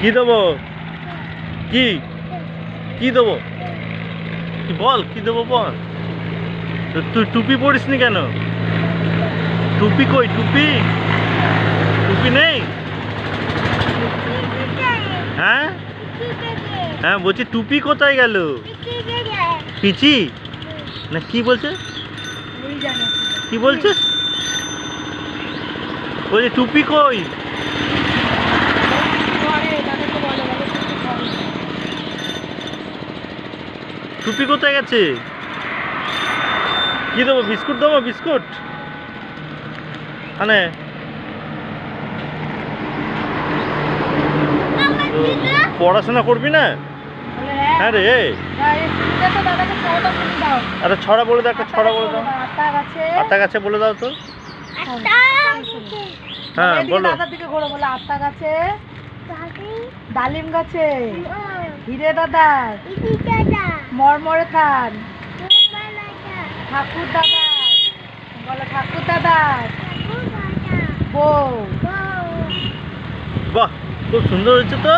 কি দেবো? কি কি দেবো? বল কি দেবো বল। তুই টুপি পরিসনি কেন? টুপি কই? টুপি টুপি নেই? হ্যাঁ হ্যাঁ বলছি টুপি কোথায় গেল? পিচি না কি বলছে? কি বলছে? বলছে টুপি কই? টুপি কোথায় গেছে? কি দেবো? বিস্কুট দেবো? বিস্কুট মানে পড়াশোনা করবি না? হ্যাঁ রে। আরে ছড়া বলে দাও, একটা ছড়া বলে দাও। আতা গাছে বলে দাও তো। হ্যাঁ বলো। আতা গাছে, ডালিম গাছে, হিরে দাদা, মরমরে থান, ঠাকুর দাদা, বলো ঠাকুর দাদা, বউ। বাহ খুব সুন্দর হয়েছে তো।